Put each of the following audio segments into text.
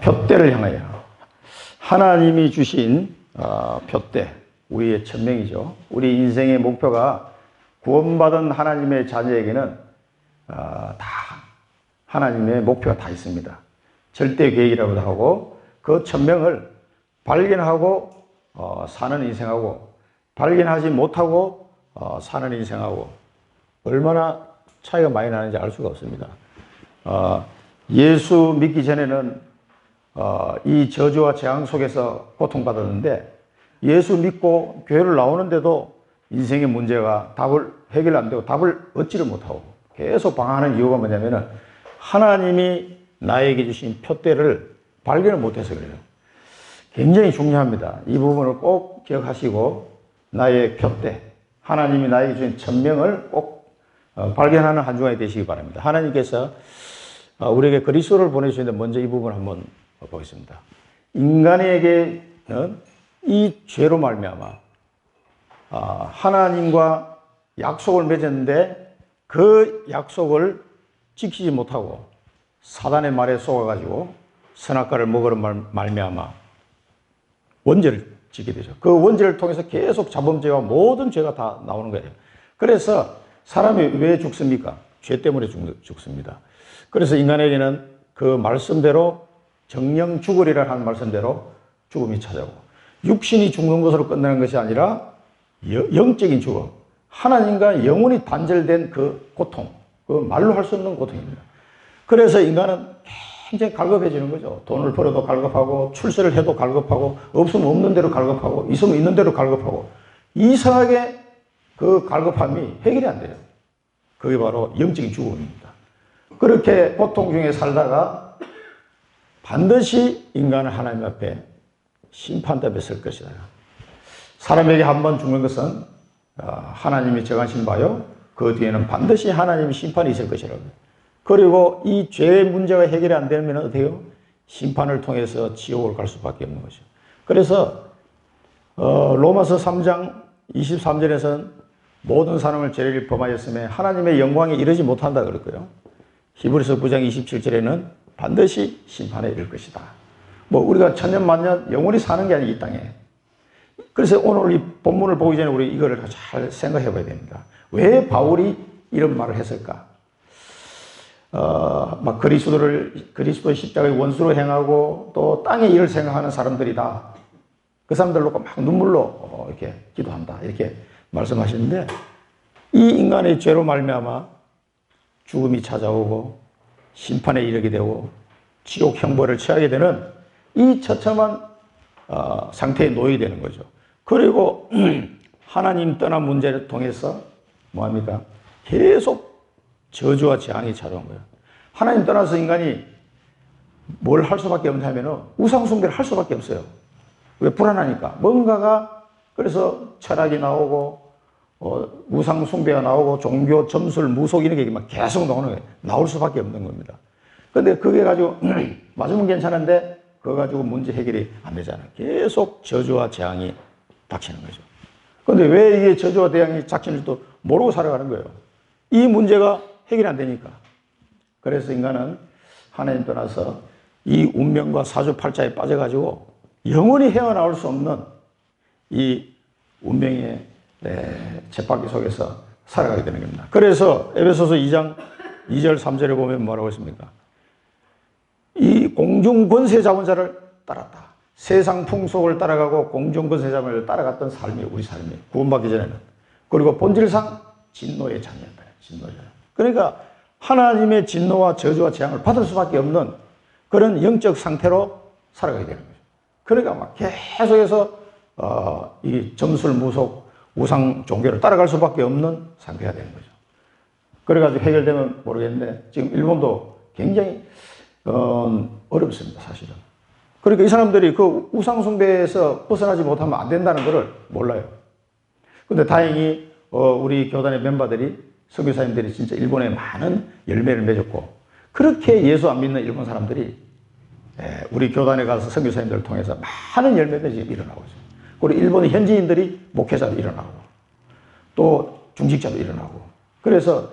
표대를 향하여 하나님이 주신 표대, 우리의 천명이죠. 우리 인생의 목표가 구원받은 하나님의 자녀에게는 다 하나님의 목표가 다 있습니다. 절대 계획이라고도 하고 그 천명을 발견하고 사는 인생하고 발견하지 못하고 사는 인생하고 얼마나 차이가 많이 나는지 알 수가 없습니다. 예수 믿기 전에는 이 저주와 재앙 속에서 고통받았는데 예수 믿고 교회를 나오는데도 인생의 문제가 답을 해결 안 되고 답을 얻지를 못하고 계속 방황하는 이유가 뭐냐면은 하나님이 나에게 주신 표대를 발견을 못해서 그래요. 굉장히 중요합니다. 이 부분을 꼭 기억하시고 나의 표대, 하나님이 나에게 주신 천명을 꼭 발견하는 한 주간이 되시기 바랍니다. 하나님께서 우리에게 그리스도를 보내주시는데 먼저 이 부분을 한번 보겠습니다. 인간에게는 이 죄로 말미암아 하나님과 약속을 맺었는데 그 약속을 지키지 못하고 사단의 말에 속아가지고 선악과를 먹으러 말미암아 원죄를 짓게 되죠. 그 원죄를 통해서 계속 자범죄와 모든 죄가 다 나오는 거예요. 그래서 사람이 왜 죽습니까? 죄 때문에 죽습니다. 그래서 인간에게는 그 말씀대로 정령 죽으리라 하는 말씀대로 죽음이 찾아오고 육신이 죽는 것으로 끝나는 것이 아니라 영적인 죽음, 하나님과 영원히 단절된 그 고통, 그 말로 할 수 없는 고통입니다. 그래서 인간은 굉장히 갈급해지는 거죠. 돈을 벌어도 갈급하고 출세를 해도 갈급하고 없으면 없는 대로 갈급하고 있으면 있는 대로 갈급하고 이상하게 그 갈급함이 해결이 안 돼요. 그게 바로 영적인 죽음입니다. 그렇게 고통 중에 살다가 반드시 인간은 하나님 앞에 심판대에 설 것이다. 사람에게 한 번 죽는 것은 하나님이 정하신 바요. 그 뒤에는 반드시 하나님의 심판이 있을 것이라고. 그리고 이 죄의 문제가 해결이 안 되면 어떻게 해요? 심판을 통해서 지옥을 갈 수밖에 없는 것이죠. 그래서 로마서 3장 23절에서는 모든 사람을 죄를 범하였음에 하나님의 영광에 이르지 못한다 그랬고요. 히브리서 9장 27절에는 반드시 심판에 이를 것이다. 우리가 천년 만년 영원히 사는 게 아니고 이 땅에. 그래서 오늘 이 본문을 보기 전에 우리 이거를 잘 생각해 봐야 됩니다. 왜 바울이 이런 말을 했을까? 그리스도의 십자가의 원수로 행하고 또 땅의 일을 생각하는 사람들이다. 그 사람들 놓고 막 눈물로 이렇게 기도한다. 이렇게 말씀하시는데 이 인간의 죄로 말미암아 죽음이 찾아오고 심판에 이르게 되고 지옥 형벌을 취하게 되는 이 처참한 상태에 놓이게 되는 거죠. 그리고 하나님 떠난 문제를 통해서 뭐합니까? 계속 저주와 재앙이 찾아온 거예요. 하나님 떠나서 인간이 뭘 할 수밖에 없냐면은 우상숭배를 할 수밖에 없어요. 왜? 불안하니까. 뭔가가 그래서 철학이 나오고 우상숭배가 나오고 종교, 점술, 무속 이런 게 막 계속 나오는 거예요. 나올 수밖에 없는 겁니다. 근데 그게 가지고 맞으면 괜찮은데 그거 가지고 문제 해결이 안 되잖아요. 계속 저주와 재앙이 닥치는 거죠. 근데 왜 이게 저주와 재앙이 닥치는지도 모르고 살아가는 거예요. 이 문제가 해결이 안 되니까. 그래서 인간은 하나님 떠나서 이 운명과 사주팔자에 빠져가지고 영원히 헤어나올 수 없는 이 운명의 쳇바퀴 속에서 살아가게 되는 겁니다. 그래서 에베소서 2장 2절 3절에 보면 뭐라고 했습니까? 이 공중 권세 잡은 자를 따랐다. 세상 풍속을 따라가고 공중 권세 잡은 자를 따라갔던 삶이 우리 삶이 구원받기 전에는. 그리고 본질상 진노의 자녀였다. 진노의 자녀. 그러니까 하나님의 진노와 저주와 재앙을 받을 수밖에 없는 그런 영적 상태로 살아가게 되는 거죠. 그러니까 막 계속해서 이 점술, 무속, 우상 종교를 따라갈 수밖에 없는 상태가 되는 거죠. 그래가지고 해결되면 모르겠는데 지금 일본도 굉장히 어렵습니다, 사실은. 그러니까 이 사람들이 그 우상숭배에서 벗어나지 못하면 안 된다는 것을 몰라요. 근데 다행히 우리 교단의 멤버들이 선교사님들이 진짜 일본에 많은 열매를 맺었고 그렇게 예수 안 믿는 일본 사람들이 우리 교단에 가서 선교사님들을 통해서 많은 열매들이 일어나고 있어요. 그리고 일본 현지인들이 목회자로 일어나고 또 중직자로 일어나고 그래서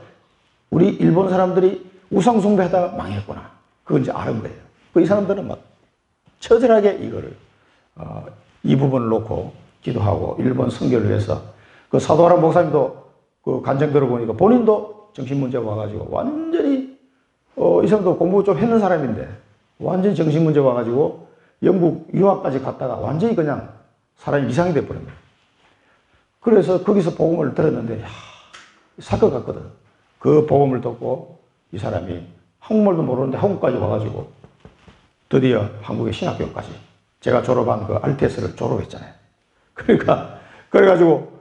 우리 일본 사람들이 우상숭배하다가 망했구나. 그건 이제 아는 거예요. 이 사람들은 막 처절하게 이거를 이 부분을 놓고 기도하고 일본 선교를 위해서 그 사도하라 목사님도 그 간증 들어보니까 본인도 정신문제가 와가지고 완전히 이 사람도 공부 좀 했는 사람인데 완전히 정신문제 와가지고 영국 유학까지 갔다가 완전히 그냥 사람이 이상이 돼버린 거예요. 그래서 거기서 복음을 들었는데 사건 같거든. 그 복음을 듣고 이 사람이 한국말도 모르는데 한국까지 와가지고 드디어 한국의 신학교까지 제가 졸업한 그 RTS를 졸업했잖아요. 그러니까 그래가지고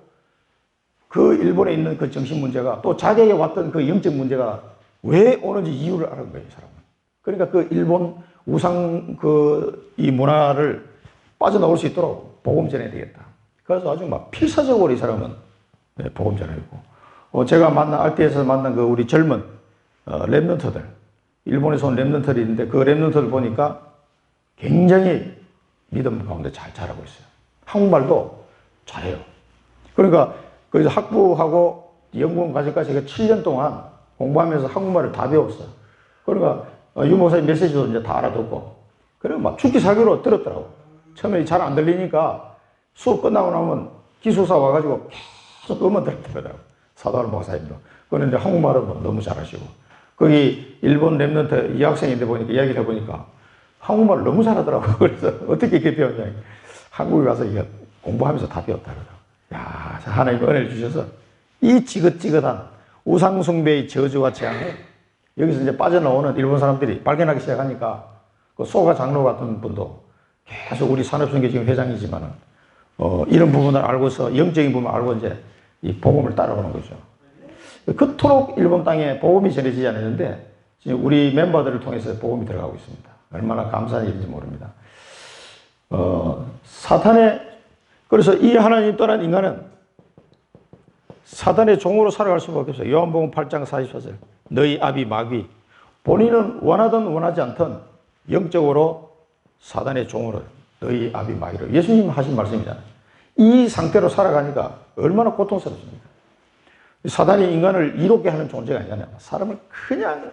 그 일본에 있는 그 정신 문제가 또 자기에게 왔던 그 영적 문제가 왜 오는지 이유를 알은 거예요, 이 사람은. 그러니까 그 일본 우상 이 문화를 빠져나올 수 있도록 복음 전해야 되겠다. 그래서 아주 막 필사적으로 이 사람은 복음 전하고 제가 만난 RT에서 만난 그 우리 젊은 랩런트들 일본에서 온 랩런트들이 있는데 그 랩런트들 보니까 굉장히 믿음 가운데 잘 자라고 있어요. 한국말도 잘해요. 그러니까 거기서 학부하고 연구원 과정까지 7년 동안 공부하면서 한국말을 다 배웠어요. 그러니까 유 목사님 메시지도 이제 다 알아듣고 그리고 막 죽기 살기로 들었더라고. 처음에 잘 안 들리니까 수업 끝나고 나면 기숙사 와가지고 계속 음원 들었더라고. 사도할 목사님도. 그런데 한국말은 뭐 너무 잘하시고 거기 일본 랩런트 이 학생인데 보니까 이야기를 해보니까 한국말을 너무 잘하더라고. 그래서 어떻게 이렇게 배웠냐. 한국에 가서 이게 공부하면서 다 배웠다 그러더라고. 야, 하나님 은혜를 주셔서 이 지긋지긋한 우상숭배의 저주와 재앙을 여기서 이제 빠져나오는 일본 사람들이 발견하기 시작하니까 그 소가 장로 같은 분도 계속 우리 산업선교 지금 회장이지만은 이런 부분을 알고서 영적인 부분을 알고 이제 이 복음을 따라오는 거죠. 그토록 일본 땅에 복음이 전해지지 않았는데 지금 우리 멤버들을 통해서 복음이 들어가고 있습니다. 얼마나 감사한 일인지 모릅니다. 그래서 이 하나님 떠난 인간은 사단의 종으로 살아갈 수밖에 없어요. 요한복음 8장 44절. 너희 아비 마귀. 본인은 원하든 원하지 않든 영적으로 사단의 종으로 너희 아비 마귀로. 예수님 하신 말씀이잖아요. 이 상태로 살아가니까 얼마나 고통스럽습니까? 사단이 인간을 이롭게 하는 존재가 아니잖아요. 사람을 그냥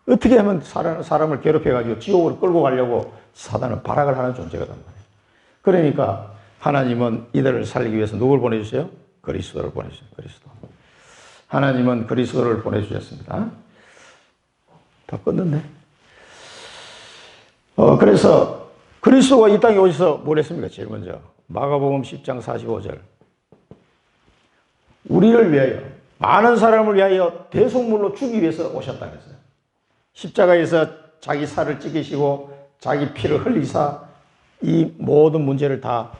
어떻게 하면 사람을 괴롭혀가지고 지옥으로 끌고 가려고 사단은 발악을 하는 존재거든 말이에요. 그러니까 하나님은 이들을 살리기 위해서 누굴 보내주세요? 그리스도를 보내주세요. 그리스도. 하나님은 그리스도를 보내주셨습니다. 다 껐는데. 그래서 그리스도가 이 땅에 오셔서 뭘 했습니까? 제일 먼저 마가복음 10장 45절. 우리를 위하여 많은 사람을 위하여 대속물로 주기 위해서 오셨다 그랬어요. 십자가에서 자기 살을 찢기시고 자기 피를 흘리사 이 모든 문제를 다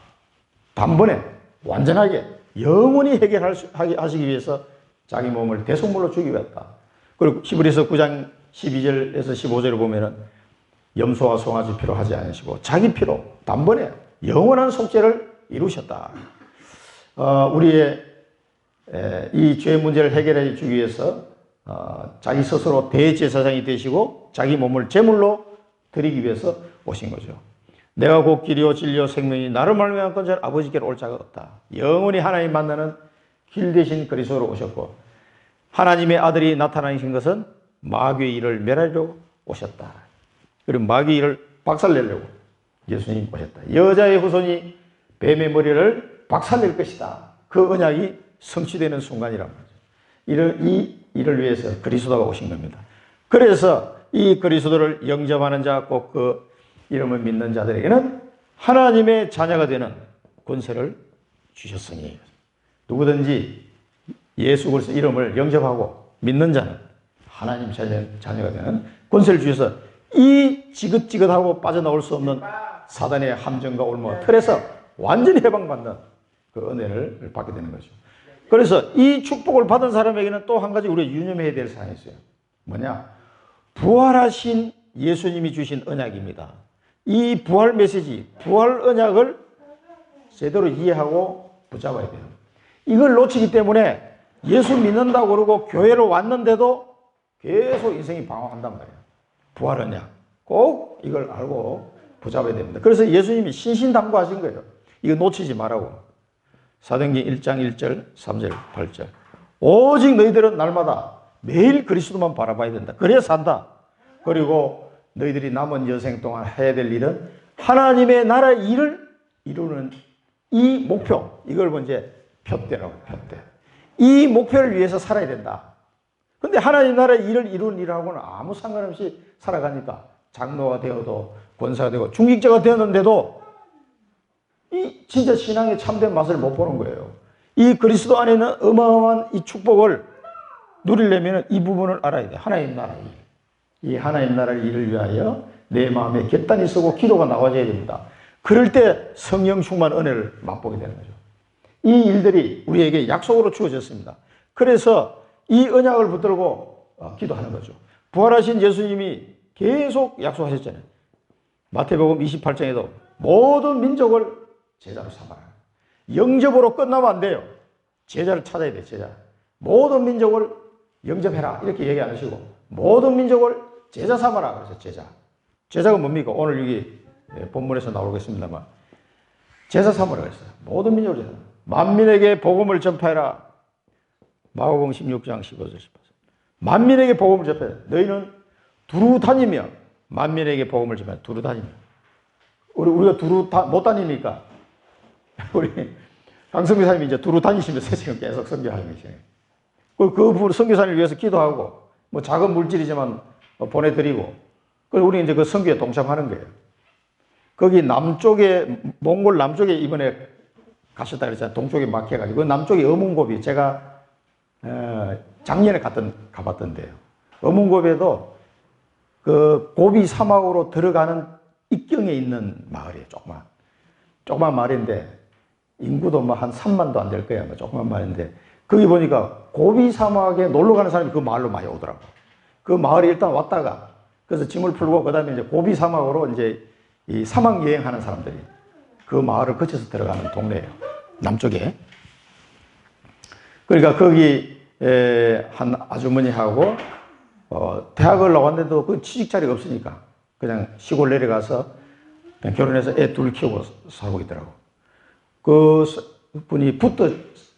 단번에 완전하게 영원히 해결하시기 위해서 자기 몸을 대속물로 주기 위했다. 그리고 히브리서 9장 12절에서 15절을 보면은 염소와 송아지 피로 하지 않으시고 자기 피로 단번에 영원한 속죄를 이루셨다. 우리의 이 죄 문제를 해결해 주기 위해서 자기 스스로 대제사장이 되시고 자기 몸을 제물로 드리기 위해서 오신 거죠. 내가 곧 길이요 진리요 생명이 나를 말미암건 전 아버지께로 올 자가 없다. 영원히 하나님 만나는 길 대신 그리스도로 오셨고 하나님의 아들이 나타나신 것은 마귀의 일을 멸하려고 오셨다. 그리고 마귀의 일을 박살내려고 예수님이 오셨다. 여자의 후손이 뱀의 머리를 박살낼 것이다. 그 언약이 성취되는 순간이란 말이죠. 이 일을 위해서 그리스도가 오신 겁니다. 그래서 이 그리스도를 영접하는 자, 꼭 그 이름을 믿는 자들에게는 하나님의 자녀가 되는 권세를 주셨으니 누구든지 예수 그리스도 이름을 영접하고 믿는 자는 하나님 자녀가 되는 권세를 주셔서 이 지긋지긋하고 빠져나올 수 없는 사단의 함정과 올무 틀에서 완전히 해방받는 그 은혜를 받게 되는 거죠. 그래서 이 축복을 받은 사람에게는 또 한 가지 우리가 유념해야 될 사항이 있어요. 뭐냐? 부활하신 예수님이 주신 언약입니다. 이 부활 메시지, 부활 언약을 제대로 이해하고 붙잡아야 돼요. 이걸 놓치기 때문에 예수 믿는다고 그러고 교회로 왔는데도 계속 인생이 방황한단 말이에요. 부활 언약. 꼭 이걸 알고 붙잡아야 됩니다. 그래서 예수님이 신신당부하신 거예요. 이거 놓치지 말라고. 사도행전 1장 1절, 3절, 8절. 오직 너희들은 날마다 매일 그리스도만 바라봐야 된다. 그래야 산다. 그리고 너희들이 남은 여생 동안 해야 될 일은 하나님의 나라의 일을 이루는 이 목표, 이걸 먼저 표대라고, 표대. 이 목표를 위해서 살아야 된다. 근데 하나님 나라의 일을 이루는 일하고는 아무 상관없이 살아가니까 장로가 되어도 권사가 되고 중직자가 되었는데도 이 진짜 신앙의 참된 맛을 못 보는 거예요. 이 그리스도 안에 있는 어마어마한 이 축복을 누리려면 이 부분을 알아야 돼. 하나님 나라의 일. 이 하나님 나라의 일을 위하여 내 마음에 결단이 서고 기도가 나와줘야 됩니다. 그럴 때 성령 충만 은혜를 맛보게 되는 거죠. 이 일들이 우리에게 약속으로 주어졌습니다. 그래서 이 언약을 붙들고 기도하는 거죠. 부활하신 예수님이 계속 약속하셨잖아요. 마태복음 28장에도 모든 민족을 제자로 삼아라. 영접으로 끝나면 안 돼요. 제자를 찾아야 돼요. 제자. 모든 민족을 영접해라 이렇게 얘기 안 하시고 모든 민족을 제자 삼아라. 그래서 제자. 제자가 뭡니까? 오늘 여기 본문에서 나오겠습니다만 제자 삼으라 그랬어요. 모든 민족을 제자. 만민에게 복음을 전파해라. 마가복음 16장 15절 18절. 만민에게 복음을 전파해라. 너희는 두루 다니며 만민에게 복음을 전파해라. 두루 다니며. 우리가 두루 못 다니니까 우리 강성교사님이 이제 두루 다니시면서 지금 계속 선교하는 것이에요. 그 선교사님을 위해서 기도하고 뭐 작은 물질이지만 보내드리고 그리고 우리 이제 그 선교에 동참하는 거예요. 거기 남쪽에 몽골 남쪽에 이번에 가셨다 그랬잖아요. 동쪽에 막혀가지고 그 남쪽에 어문고비 제가 작년에 가봤던데요. 어문고비에도 그 고비 사막으로 들어가는 입경에 있는 마을이에요. 조그만 마을인데 인구도 뭐 한 3만도 안 될 거야. 뭐 조그만 마을인데 거기 보니까 고비 사막에 놀러 가는 사람이 그 마을로 많이 오더라고. 그 마을에 일단 왔다가 그래서 짐을 풀고 그다음에 이제 고비 사막으로 이제 이 사막 여행하는 사람들이 그 마을을 거쳐서 들어가는 동네예요. 남쪽에. 그러니까 거기 한 아주머니하고 대학을 나왔는데도 그 취직 자리가 없으니까 그냥 시골 내려가서 그냥 결혼해서 애 둘 키우고 살고 있더라고. 그 분이 부터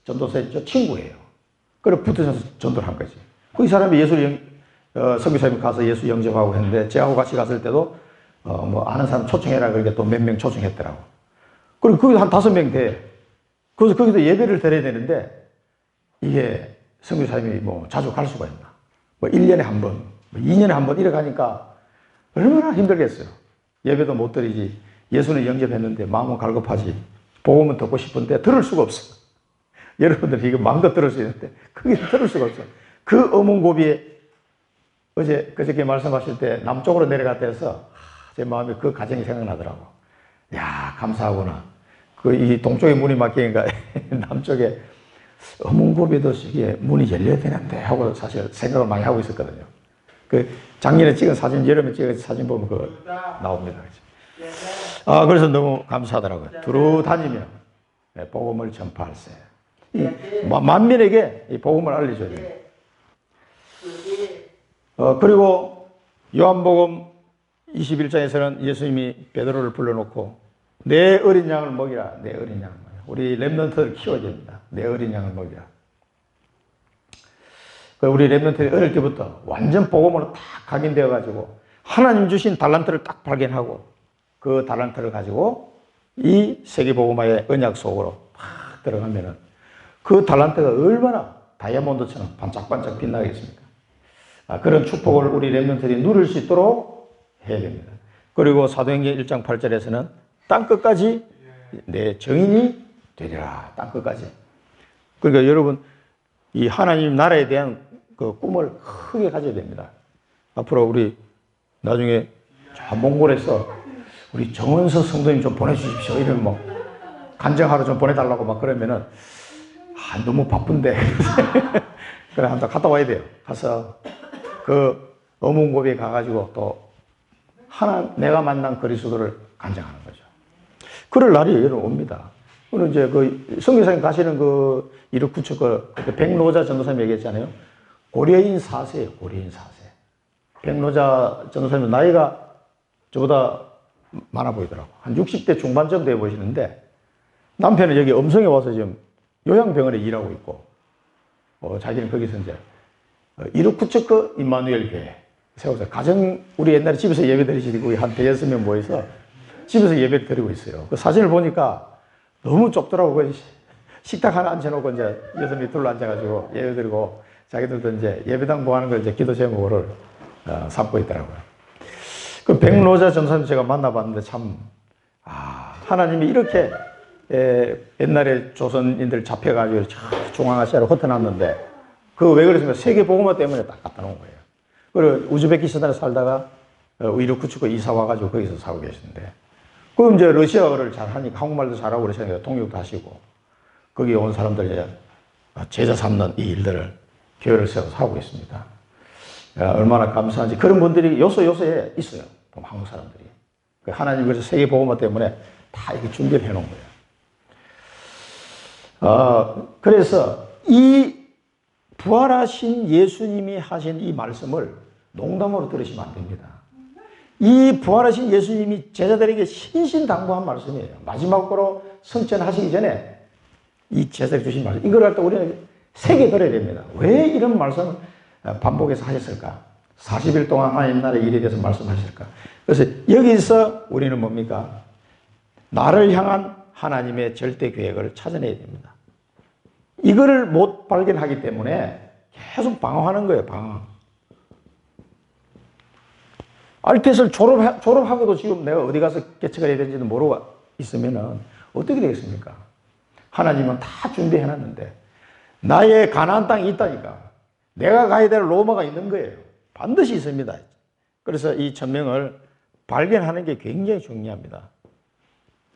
전도사의 친구예요. 그래 붙어서 전도를 한 거지. 그 이 사람이 선교사님이 가서 예수 영접하고 했는데 제하고 같이 갔을 때도 뭐 아는 사람 초청해라 그러니까 또 몇 명 초청했더라고. 그리고 거기서 한 5명 돼. 그래서 거기서 예배를 드려야 되는데 이게 선교사님이 뭐 자주 갈 수가 있나. 뭐 1년에 한 번, 뭐 2년에 한 번 이래 가니까 얼마나 힘들겠어요. 예배도 못 드리지. 예수는 영접했는데 마음은 갈급하지. 복음은 듣고 싶은데 들을 수가 없어. 여러분들이 이거 마음껏 들을 수 있는데 그게 들을 수가 없어. 그 어문고비에 그저께 말씀하실 때 남쪽으로 내려갔다 해서 제 마음에 그 가정이 생각나더라고. 야, 감사하구나. 이 동쪽에 문이 막히니까 남쪽에 어문고비도 이게 문이 열려야 되는데 하고 사실 생각을 많이 하고 있었거든요. 그 작년에 찍은 사진, 여름에 찍은 사진 보면 그 나옵니다. 그래서 너무 감사하더라고요. 두루 다니며 복음을 전파할세. 만민에게 이 복음을 알려줘야 돼요. 그리고 요한복음 21장에서는 예수님이 베드로를 불러놓고 내 어린 양을 먹이라. 내 어린 양을 먹이라. 우리 랩런트를 키워야 됩니다. 내 어린 양을 먹이라. 우리 랩런트들이 어릴 때부터 완전 복음으로 딱 각인되어가지고 하나님 주신 달란트를 딱 발견하고 그 달란트를 가지고 이 세계복음화의 언약 속으로 팍 들어가면은 그 달란트가 얼마나 다이아몬드처럼 반짝반짝 빛나겠습니까? 그런 축복을 우리 랩런트들이 누릴 수 있도록 해야 됩니다. 그리고 사도행전 1장 8절에서는 땅끝까지 내 정인이 되리라. 땅끝까지. 그러니까 여러분 이 하나님 나라에 대한 그 꿈을 크게 가져야 됩니다. 앞으로 우리 나중에 저 몽골에서 우리 정원서 성도님 좀 보내주십시오. 이러면 뭐 간증하러 좀 보내달라고 막 그러면은 너무 바쁜데 그래 한번 갔다 와야 돼요. 가서 그 어문고비에 가가지고 또 내가 만난 그리스도를 간증하는 거죠. 그럴 날이 여러분 옵니다. 오늘 이제 그 선교사님 가시는 그 이르쿠츠 그 백로자 전도사님 얘기했잖아요. 고려인 4세예요. 고려인 4세. 백로자 전도사님 나이가 저보다 많아 보이더라고. 한 60대 중반 정도 돼 보이시는데 남편은 여기 음성에 와서 지금 요양병원에 일하고 있고 자기는 거기서 이제 이르쿠츠크 임마누엘 교회 세워서 우리 옛날에 집에서 예배 드리시고 한 대여섯 명 모여서 집에서 예배 드리고 있어요. 그 사진을 보니까 너무 좁더라고요. 식탁 하나 앉혀놓고 이제 여섯 명이 둘러 앉아가지고 예배 드리고 자기들도 이제 예배당 뭐 하는 걸 이제 기도 제목을 삼고 있더라고요. 그 백로자 전사님 제가 만나봤는데 참, 하나님이 이렇게 옛날에 조선인들 잡혀가지고 중앙아시아로 흩어놨는데 그 왜 그랬습니까? 세계 복음화 때문에 딱 갖다 놓은 거예요. 그리고 우즈베키스탄에 살다가 이르쿠츠크 이사 와가지고 거기서 살고 계시는데 그럼 이제 러시아어를 잘하니까 한국말도 잘하고 그러시니까 통역도 하시고 거기 온 사람들 이제 제자 삼는 이 일들을 교회를 세워서 하고 있습니다. 얼마나 감사한지 그런 분들이 요소요소에 있어요. 한국 사람들이. 하나님 그래서 세계 복음화 때문에 다 이렇게 준비를 해놓은 거예요. 그래서 이 부활하신 예수님이 하신 이 말씀을 농담으로 들으시면 안 됩니다. 이 부활하신 예수님이 제자들에게 신신당부한 말씀이에요. 마지막으로 성천하시기 전에 이 제자들이 주신 말씀. 이걸 할 때 우리는 새겨들어야 됩니다. 왜 이런 말씀을 반복해서 하셨을까? 40일 동안 하나님 나라의 일에 대해서 말씀하실까? 그래서 여기서 우리는 뭡니까? 나를 향한 하나님의 절대 계획을 찾아내야 됩니다. 이거를 못 발견하기 때문에 계속 방황하는 거예요, 방황. 알테스를 졸업하고도 지금 내가 어디 가서 개척을 해야 되는지도 모르고 있으면은 어떻게 되겠습니까? 하나님은 다 준비해놨는데 나의 가나안 땅이 있다니까. 내가 가야 될 로마가 있는 거예요. 반드시 있습니다. 그래서 이 천명을 발견하는 게 굉장히 중요합니다.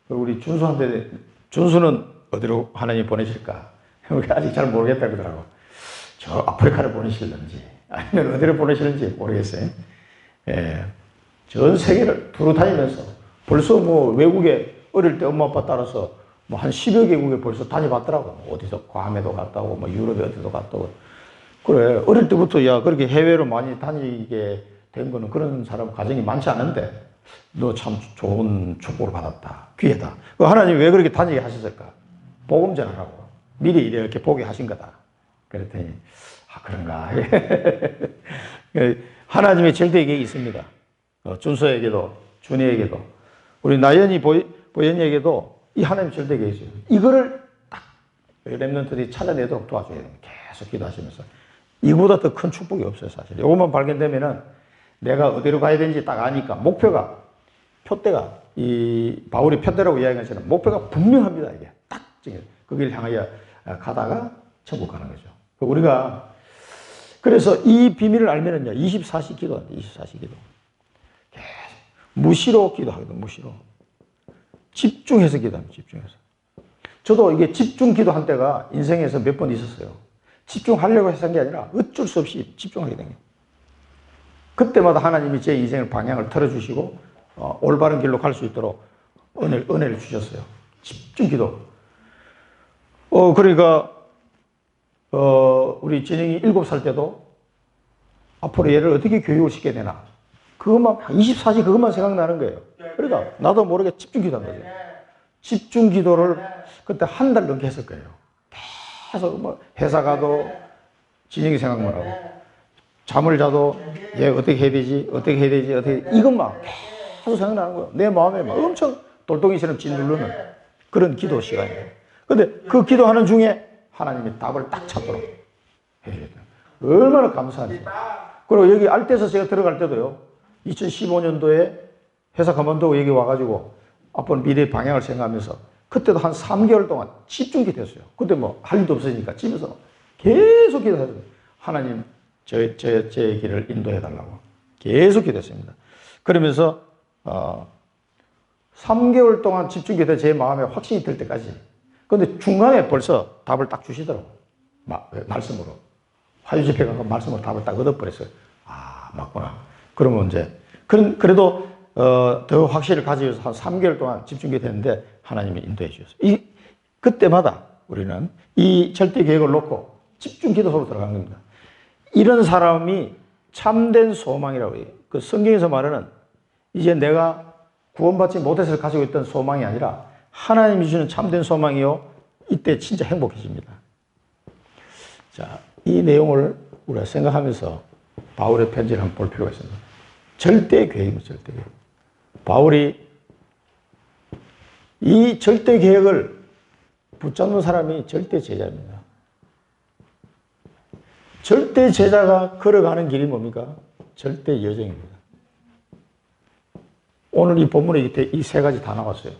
우리 준수한테, 준수는 어디로 하나님 보내실까? 우리가 아직 잘 모르겠다 그러더라고. 저 아프리카를 보내실는지, 아니면 어디를 보내실는지 모르겠어요. 예. 전 세계를 두루 다니면서 벌써 뭐 외국에 어릴 때 엄마 아빠 따라서 뭐 한 10여 개국에 벌써 다녀봤더라고. 어디서 괌에도 갔다 오고, 뭐 유럽에 어디도 갔다 오고. 그래. 어릴 때부터 야, 그렇게 해외로 많이 다니게 된 거는 그런 사람 가정이 많지 않은데, 너 참 좋은 축복을 받았다. 귀하다. 하나님 왜 그렇게 다니게 하셨을까? 복음 전하라고. 미리 이렇게 보게 하신 거다. 그랬더니, 그런가. 하나님의 절대 계획이 있습니다. 준서에게도, 준이에게도, 우리 나연이 보현이에게도 이 하나님의 절대 계획이 있어요. 이거를 딱 렘넌트들이 찾아내도록 도와줘야 돼요. 계속 기도하시면서. 이거보다 더 큰 축복이 없어요, 사실. 이것만 발견되면은 내가 어디로 가야 되는지 딱 아니까 목표가, 표대가, 이 바울이 표대라고 이야기한 것처럼 목표가 분명합니다, 이게. 딱, 거기를 향하여 가다가 천국 가는 거죠. 우리가, 그래서 이 비밀을 알면은요, 24시 기도한다, 24시 기도. 계속, 무시로 기도하거든, 무시로. 집중해서 기도합니다, 집중해서. 저도 이게 집중 기도한 때가 인생에서 몇 번 있었어요. 집중하려고 해서 한 게 아니라 어쩔 수 없이 집중하게 된 거예요. 그때마다 하나님이 제 인생을 방향을 틀어주시고, 올바른 길로 갈 수 있도록 은혜를 주셨어요. 집중 기도. 그러니까, 우리 진영이 7살 때도 앞으로 얘를 어떻게 교육을 시켜야 되나. 그것만, 24시 그것만 생각나는 거예요. 그러니까 나도 모르게 집중 기도한 거죠. 집중 기도를 그때 한 달 넘게 했을 거예요. 계속 뭐 회사 가도 진영이 생각만 하고, 잠을 자도 얘 어떻게 해야 되지, 어떻게 해야 되지, 어떻게, 이것만 계속 생각나는 거예요. 내 마음에 막 엄청 돌덩이처럼 짓누르는 그런 기도 시간이에요. 근데 그 기도하는 중에 하나님이 답을 딱 찾도록 해야 돼요. 얼마나 감사한지. 그리고 여기 알테서 제가 들어갈 때도요, 2015년도에 회사 그만두고 여기 와가지고 앞으로 미래의 방향을 생각하면서 그때도 한 3개월 동안 집중 기도했어요. 그때 뭐 할 일도 없으니까 집에서 계속 기도했어요. 하나님, 제 길을 인도해달라고 계속 기도했습니다. 그러면서 3개월 동안 집중 기도 제 마음에 확신이 들 때까지. 근데 중간에 벌써 답을 딱 주시더라고. 말씀으로. 화요집회 가서 말씀으로 답을 딱 얻어버렸어요. 맞구나. 그러면 이제, 그래도 더 확신을 가지기 위해서 한 3개월 동안 집중 기도 했는데 하나님이 인도해 주셨어요. 그때마다 우리는 이 절대 계획을 놓고 집중 기도 속으로 들어간 겁니다. 이런 사람이 참된 소망이라고 해요. 그 성경에서 말하는 이제 내가 구원받지 못해서 가지고 있던 소망이 아니라 하나님이 주시는 참된 소망이요. 이때 진짜 행복해집니다. 자, 이 내용을 우리가 생각하면서 바울의 편지를 한번 볼 필요가 있습니다. 절대 계획입니다. 절대 계획. 바울이 이 절대 계획을 붙잡는 사람이 절대 제자입니다. 절대 제자가 걸어가는 길이 뭡니까? 절대 여정입니다. 오늘 이 본문에 이 세 가지 다 나왔어요.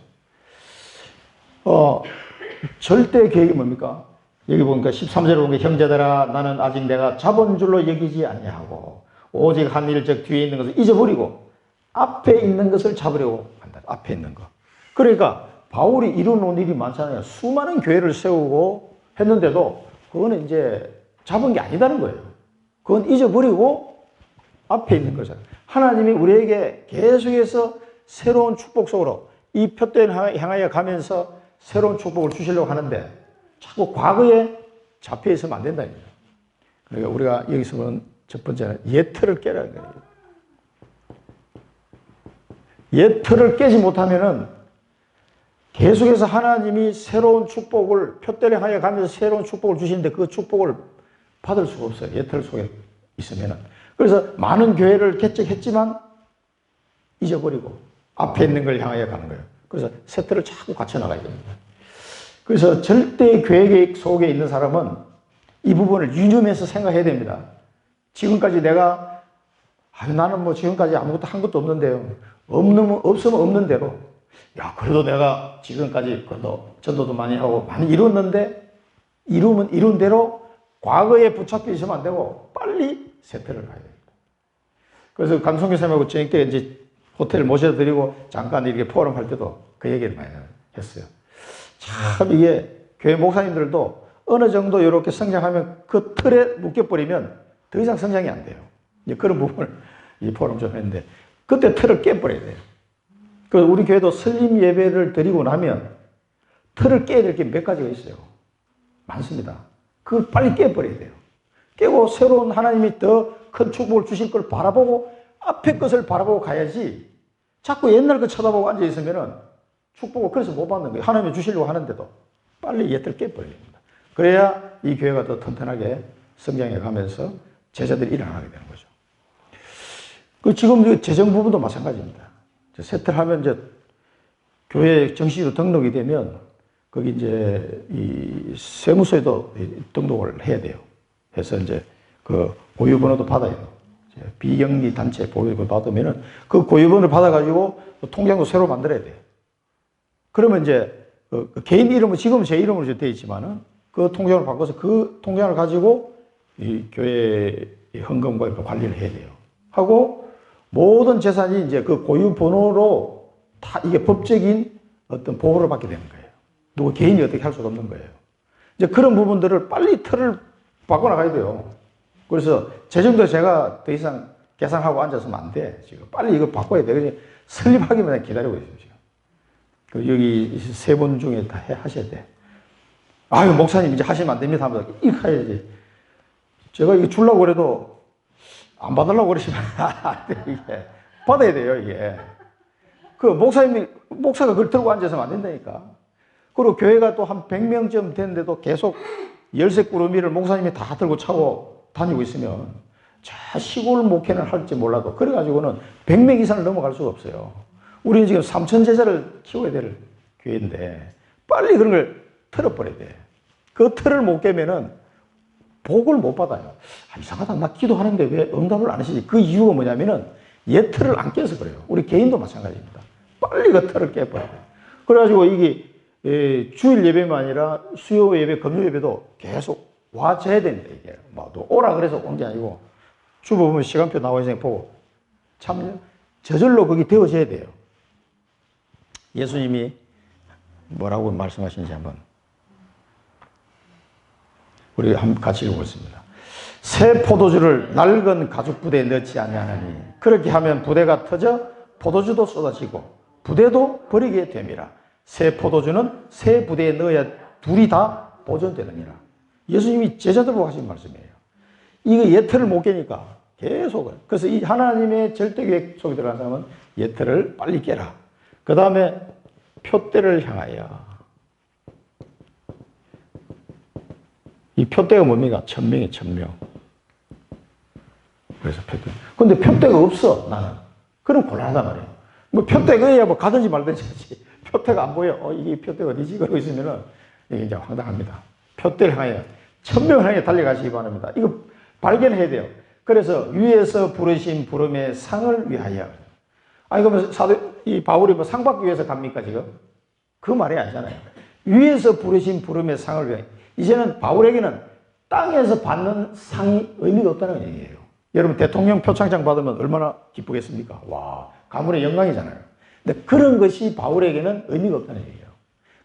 절대 계획이 뭡니까? 여기 보니까 13절에 보니까 형제들아 나는 아직 내가 잡은 줄로 여기지 아니하고 오직 한 일 즉 뒤에 있는 것을 잊어버리고 앞에 있는 것을 잡으려고 한다. 앞에 있는 거. 그러니까 바울이 이루어놓은 일이 많잖아요. 수많은 교회를 세우고 했는데도 그거는 이제 잡은 게 아니다는 거예요. 그건 잊어버리고 앞에 있는 거잖아요. 하나님이 우리에게 계속해서 새로운 축복 속으로 이 표대를 향하여 가면서 새로운 축복을 주시려고 하는데 자꾸 과거에 잡혀 있으면 안 된다는 거예요. 그러니까 우리가 여기서 보는 첫 번째는 옛 틀을 깨라는 거예요. 옛 틀을 깨지 못하면은 계속해서 하나님이 새로운 축복을 표대를 향하여 가면서 새로운 축복을 주시는데 그 축복을 받을 수가 없어요. 옛 틀 속에 있으면은. 그래서 많은 교회를 개척했지만 잊어버리고 앞에 있는 걸 향하여 가는 거예요. 그래서 새 틀을 자꾸 갖춰 나가야 됩니다. 그래서 절대 계획 속에 있는 사람은 이 부분을 유념해서 생각해야 됩니다. 지금까지 내가 나는 뭐 지금까지 아무것도 한 것도 없는데요. 없으면 없는 대로 그래도 내가 지금까지 그래도 전도도 많이 하고 많이 이뤘는데 이루면 이룬 대로 과거에 붙잡혀 있으면 안 되고 빨리 세트를 가야 됩니다. 그래서 강성규 선생님하고 저녁 때 이제 호텔 모셔드리고 잠깐 이렇게 포럼할 때도 그 얘기를 많이 했어요. 참 이게 교회 목사님들도 어느 정도 이렇게 성장하면 그 틀에 묶여버리면 더 이상 성장이 안 돼요. 이제 그런 부분을 이 포럼 좀 했는데 그때 틀을 깨버려야 돼요. 그래서 우리 교회도 설립 예배를 드리고 나면 틀을 깨야 될 게 몇 가지가 있어요. 많습니다. 그걸 빨리 깨버려야 돼요. 깨고 새로운 하나님이 더 큰 축복을 주실 걸 바라보고 앞에 것을 바라보고 가야지 자꾸 옛날 거 쳐다보고 앉아있으면 축복을 그래서 못 받는 거예요. 하나님이 주시려고 하는데도 빨리 옛들 깨버려야 됩니다. 그래야 이 교회가 더 튼튼하게 성장해 가면서 제자들이 일어나게 되는 거죠. 그 지금 재정 부분도 마찬가지입니다. 세틀하면 이제 교회 정식으로 등록이 되면 거기 이제 이 세무서에도 등록을 해야 돼요. 해서 이제 그 고유번호도 받아야 돼요. 비영리 단체 고유번호 받으면은 그 고유번호를 받아가지고 통장도 새로 만들어야 돼요. 그러면 이제 그 개인 이름은 지금은 제 이름으로 되어 있지만은 그 통장을 바꿔서 그 통장을 가지고 이 교회 헌금과 이렇게 관리를 해야 돼요. 하고 모든 재산이 이제 그 고유 번호로 다 이게 법적인 어떤 보호를 받게 되는 거예요. 누구 개인이 어떻게 할 수가 없는 거예요. 이제 그런 부분들을 빨리 틀을 바꿔나가야 돼요. 그래서 재정도 제가 더 이상 계산하고 앉아서는 안 돼. 지금 빨리 이거 바꿔야 돼. 그래서 설립하기만 기다리고 있어요. 지금. 그 여기 세 분 중에 다 하셔야 돼. 아유, 목사님 이제 하시면 안 됩니다. 하면서 이렇게 해야지. 제가 이거 주려고 그래도 안 받으려고 그러시면 안 돼, 이게. 받아야 돼요, 이게. 그 목사가 그걸 들고 앉아서는 안 된다니까. 그리고 교회가 또 한 100명쯤 됐는데도 계속 열쇠 꾸러미를 목사님이 다 들고 차고 다니고 있으면 자 시골 목회는 할지 몰라도 그래가지고는 100명 이상을 넘어갈 수가 없어요. 우리는 지금 3천 제자를 키워야 될 교회인데 빨리 그런 걸 틀어버려야 돼. 그 틀을 못 깨면은 복을 못 받아요. 이상하다. 나 기도하는데 왜 응답을 안 하시지? 그 이유가 뭐냐면은 옛 틀을 안 깨서 그래요. 우리 개인도 마찬가지입니다. 빨리 그 틀을 깨버려야 돼요. 그래가지고 이게 주일 예배만 아니라 수요 예배, 금요 예배도 계속 와줘야 됩니다. 이게 뭐 또 오라 그래서 온 게 아니고 주보 보면 시간표 나와 있으니까 보고 참 저절로 거기 되어져야 돼요. 예수님이 뭐라고 말씀하시는지 한번 우리 한번 같이 읽어보겠습니다. 새 포도주를 낡은 가죽 부대에 넣지 아니하나니 그렇게 하면 부대가 터져 포도주도 쏟아지고 부대도 버리게 됨이라. 새 포도주는 새 부대에 넣어야 둘이 다 보존되느니라. 예수님이 제자들보고 하신 말씀이에요. 이거 예틀을 못 깨니까 계속. 그래서 이 하나님의 절대 계획 속에 들어간 사람은 예틀을 빨리 깨라. 그 다음에 표대를 향하여. 이 표대가 뭡니까? 천명이에요, 천명. 그래서 표대. 근데 표대가 없어, 나는. 그럼 곤란하단 말이에요. 뭐 표대가 해야 뭐 가든지 말든지 하지. 표대가 안 보여. 이게 표대가 어디지? 그러고 있으면은 이게 이제 황당합니다. 표대를 향해, 천명을 향해 달려가시기 바랍니다. 이거 발견해야 돼요. 그래서 위에서 부르신 부름의 상을 위하여. 아니, 그러면 이 바울이 뭐 상 받기 위해서 갑니까, 지금? 그 말이 아니잖아요. 위에서 부르신 부름의 상을 위하여. 이제는 바울에게는 땅에서 받는 상이 의미가 없다는 얘기예요. 여러분, 대통령 표창장 받으면 얼마나 기쁘겠습니까? 와, 가문의 영광이잖아요. 근데 그런 것이 바울에게는 의미가 없다는 얘기예요.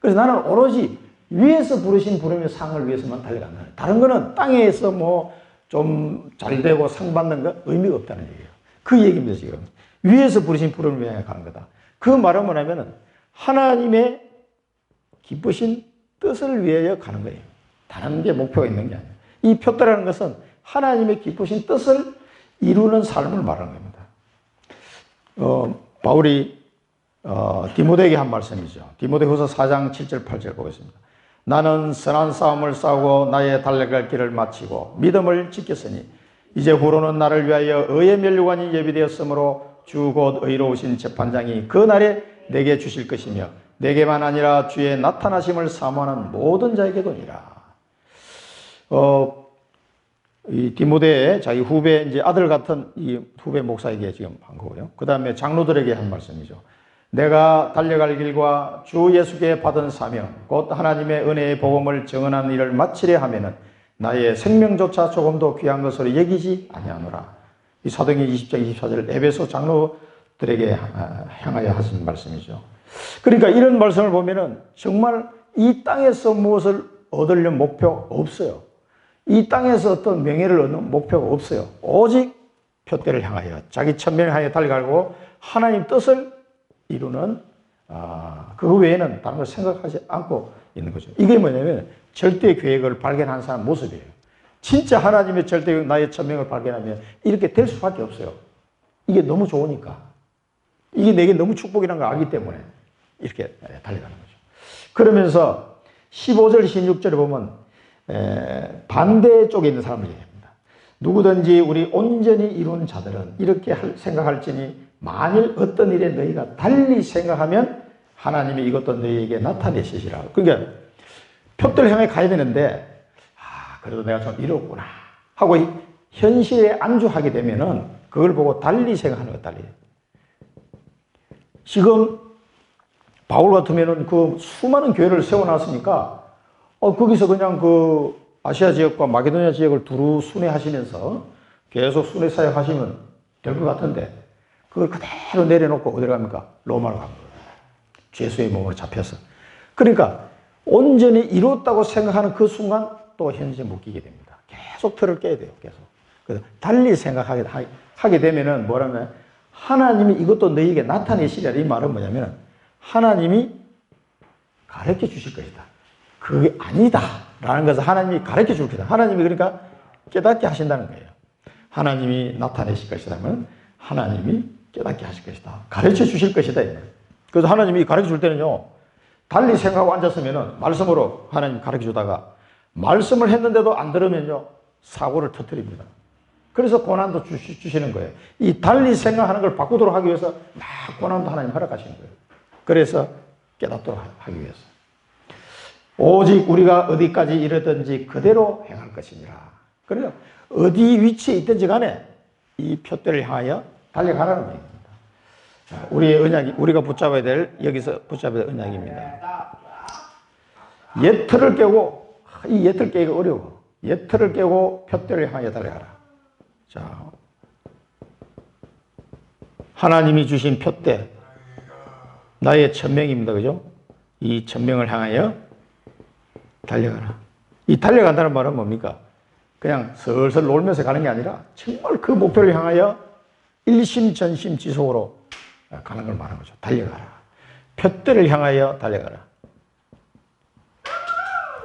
그래서 나는 오로지 위에서 부르신 부름의 상을 위해서만 달려간다. 다른 거는 땅에서 뭐 좀 잘 되고 상 받는 거 의미가 없다는 얘기예요. 그 얘기입니다, 지금. 위에서 부르신 부름을 위하여 가는 거다. 그 말은 뭐냐면은 하나님의 기쁘신 뜻을 위하여 가는 거예요. 다른 게 목표가 있는 게 아니에요. 이 표대라는 것은 하나님의 기쁘신 뜻을 이루는 삶을 말하는 겁니다. 바울이 디모데에게 한 말씀이죠. 디모데후서 4장 7절 8절 보겠습니다. 나는 선한 싸움을 싸우고 나의 달려갈 길을 마치고 믿음을 지켰으니 이제 후로는 나를 위하여 의의 면류관이 예비되었으므로 주 곧 의로우신 재판장이 그 날에 내게 주실 것이며 내게만 아니라 주의 나타나심을 사모하는 모든 자에게도니라. 이 디모데의 자기 후배, 이제 아들 같은 이 후배 목사에게 지금 한 거고요. 그 다음에 장로들에게 한 말씀이죠. 내가 달려갈 길과 주 예수께 받은 사명, 곧 하나님의 은혜의 복음을 증언하는 일을 마치려 하면은 나의 생명조차 조금도 귀한 것으로 여기지 아니하노라. 이 사도행전 20장 24절 에베소 장로들에게 향하여 하신 말씀이죠. 그러니까 이런 말씀을 보면은 정말 이 땅에서 무엇을 얻으려는 목표 없어요. 이 땅에서 어떤 명예를 얻는 목표가 없어요. 오직 표대를 향하여 자기 천명을 향해 달려가고 하나님 뜻을 이루는 그 외에는 다른 걸 생각하지 않고 있는 거죠. 이게 뭐냐면 절대 계획을 발견한 사람 모습이에요. 진짜 하나님의 절대 계획, 나의 천명을 발견하면 이렇게 될 수밖에 없어요. 이게 너무 좋으니까. 이게 내게 너무 축복이라는 걸 알기 때문에 이렇게 달려가는 거죠. 그러면서 15절, 16절에 보면 반대쪽에 있는 사람을 얘기합니다. 누구든지 우리 온전히 이룬 자들은 이렇게 생각할지니 만일 어떤 일에 너희가 달리 생각하면 하나님이 이것도 너희에게 나타내시리라. 그러니까 표대를 향해 가야 되는데 그래도 내가 좀 이뤘구나 하고 현실에 안주하게 되면은 그걸 보고 달리 생각하는 것 달리. 지금 바울 같으면은 그 수많은 교회를 세워놨으니까 거기서 그냥 그 아시아 지역과 마게도니아 지역을 두루 순회하시면서 계속 순회 사역하시면 될 것 같은데 그걸 그대로 내려놓고 어디로 갑니까? 로마로 갑니다. 죄수의 몸으로 잡혀서. 그러니까 온전히 이뤘다고 생각하는 그 순간 또 현실에 묶이게 됩니다. 계속 틀을 깨야 돼요. 계속. 그래서 달리 생각하게 되면은 뭐라면 하나님이 이것도 너희에게 나타내시리라. 이 말은 뭐냐면 하나님이 가르쳐 주실 것이다. 그게 아니다. 라는 것을 하나님이 가르쳐 줄 것이다. 하나님이 그러니까 깨닫게 하신다는 거예요. 하나님이 나타내실 것이라면 하나님이 깨닫게 하실 것이다. 가르쳐 주실 것이다. 그래서 하나님이 가르쳐 줄 때는요, 달리 생각하고 앉았으면은 말씀으로 하나님 가르쳐 주다가 말씀을 했는데도 안 들으면요, 사고를 터뜨립니다. 그래서 고난도 주시는 거예요. 이 달리 생각하는 걸 바꾸도록 하기 위해서 막 고난도 하나님 허락하시는 거예요. 그래서 깨닫도록 하기 위해서. 오직 우리가 어디까지 이르든지 그대로 행할 것이니라. 그래요. 어디 위치에 있든지 간에 이 표대를 향하여 달려가라는 얘기입니다. 우리의 언약이, 우리가 붙잡아야 될, 여기서 붙잡아야 될 언약입니다. 예틀을 깨고, 이 예틀 깨기가 어려워. 예틀을 깨고 표대를 향하여 달려가라. 자, 하나님이 주신 표대, 나의 천명입니다. 그죠? 이 천명을 향하여 달려가라. 이 달려간다는 말은 뭡니까? 그냥 슬슬 놀면서 가는 게 아니라 정말 그 목표를 향하여 일심전심지속으로 가는 걸 말하는 거죠. 달려가라. 표대를 향하여 달려가라.